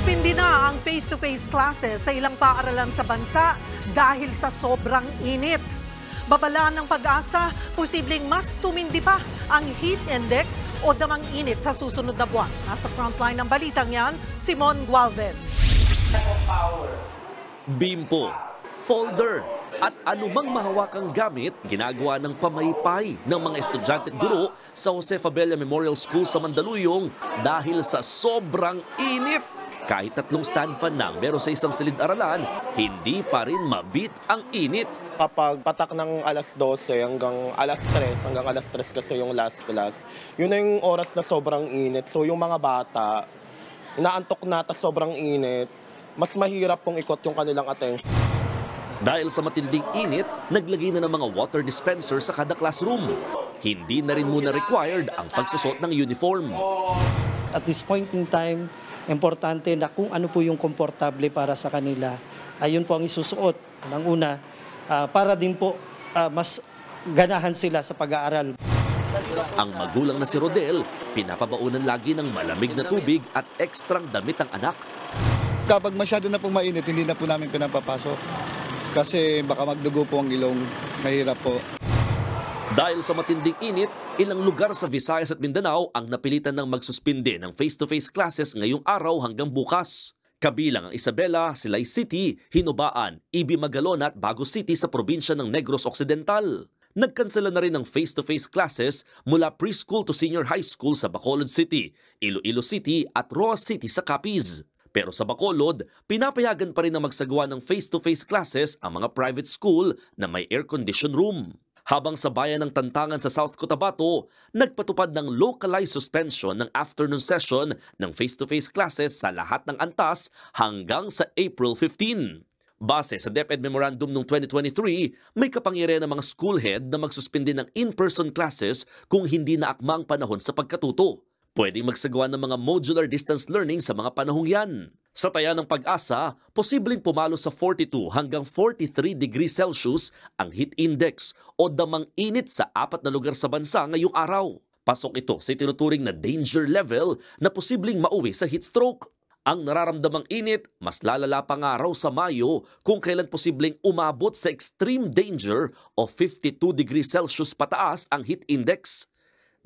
Nasuspindi na ang face-to-face classes sa ilang paaralan sa bansa dahil sa sobrang init. Babala ng Pag-asa, posibleng mas tumindi pa ang heat index o damang init sa susunod na buwan. Nasa frontline ng balitang yan, Simon Gualvez. Bimpo, folder, at anumang mahawakang gamit ginagawa ng pamaypay ng mga estudyante at guro sa Jose Fabella Memorial School sa Mandaluyong dahil sa sobrang init. Kahit 3 stand fan na meron sa isang silid-aralan, hindi pa rin mabit ang init. Kapag patak ng alas 12 hanggang alas 3 kasi yung last class, yun na yung oras na sobrang init. So yung mga bata, inaantok na tas sobrang init, mas mahirap pong ikot yung kanilang attention. Dahil sa matinding init, naglagay na ng mga water dispenser sa kada classroom. Hindi na rin muna required ang pagsusot ng uniform. At this point in time, importante na kung ano po yung komportable para sa kanila, ayun po ang isusuot. Ng una, para din po mas ganahan sila sa pag-aaral. Ang magulang na si Rodel, pinapabaunan lagi ng malamig na tubig at ekstrang damit ang anak. Kapag masyado na po mainit, hindi na po namin pinapapasok. Kasi baka magdugo po ang ilong, mahirap po. Dahil sa matinding init, ilang lugar sa Visayas at Mindanao ang napilitan ng magsuspinde ng face-to-face classes ngayong araw hanggang bukas. Kabilang ang Isabela, Silay City, Hinubaan, Ibi Magalona at Bago City sa probinsya ng Negros Occidental. Nagkansela na rin ng face-to-face classes mula preschool to senior high school sa Bacolod City, Iloilo City at Roa City sa Capiz. Pero sa Bacolod, pinapayagan pa rin na magsagawa ng face-to-face classes ang mga private school na may air-conditioned room. Habang sa bayan ng Tantangan sa South Cotabato, nagpatupad ng localized suspension ng afternoon session ng face-to-face classes sa lahat ng antas hanggang sa April 15. Base sa DepEd Memorandum noong 2023, may kapangyarihan ng mga school head na magsuspindi ng in-person classes kung hindi na akmang panahon sa pagkatuto. Pwedeng magsagawa ng mga modular distance learning sa mga panahong yan. Sa taya ng Pag-asa, posibleng pumalo sa 42 hanggang 43 degrees Celsius ang heat index o damang init sa 4 na lugar sa bansa ngayong araw. Pasok ito sa tinuturing na danger level na posibleng mauwi sa heat stroke. Ang nararamdamang init, mas lalala pa nga raw sa Mayo kung kailan posibleng umabot sa extreme danger o 52 degrees Celsius pataas ang heat index.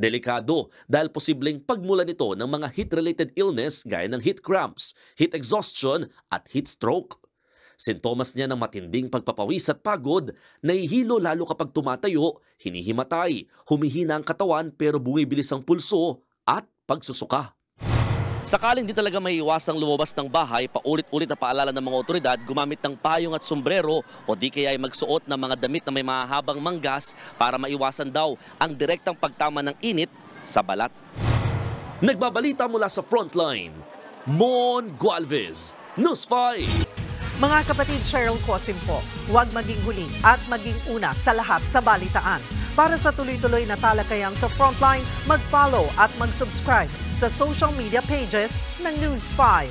Delikado dahil posibleng pagmula nito ng mga heat-related illness gaya ng heat cramps, heat exhaustion at heat stroke. Sintomas niya ng matinding pagpapawis at pagod, nahihilo lalo kapag tumatayo, hinihimatay, humihina ang katawan pero bumibilis ang pulso at pagsusuka. Sakaling di talaga may iwasang lumabas ng bahay, paulit-ulit na paalala ng mga otoridad gumamit ng payong at sombrero o di kaya ay magsuot ng mga damit na may mahahabang manggas para maiwasan daw ang direktang pagtama ng init sa balat. Nagbabalita mula sa Frontline, Mon Gualvez, News 5. Mga kapatid, Cheryl Cosim po, huwag maging huli at maging una sa lahat sa balitaan. Para sa tuloy-tuloy na talakayan sa Frontline, mag-follow at mag-subscribe sa social media pages ng News 5.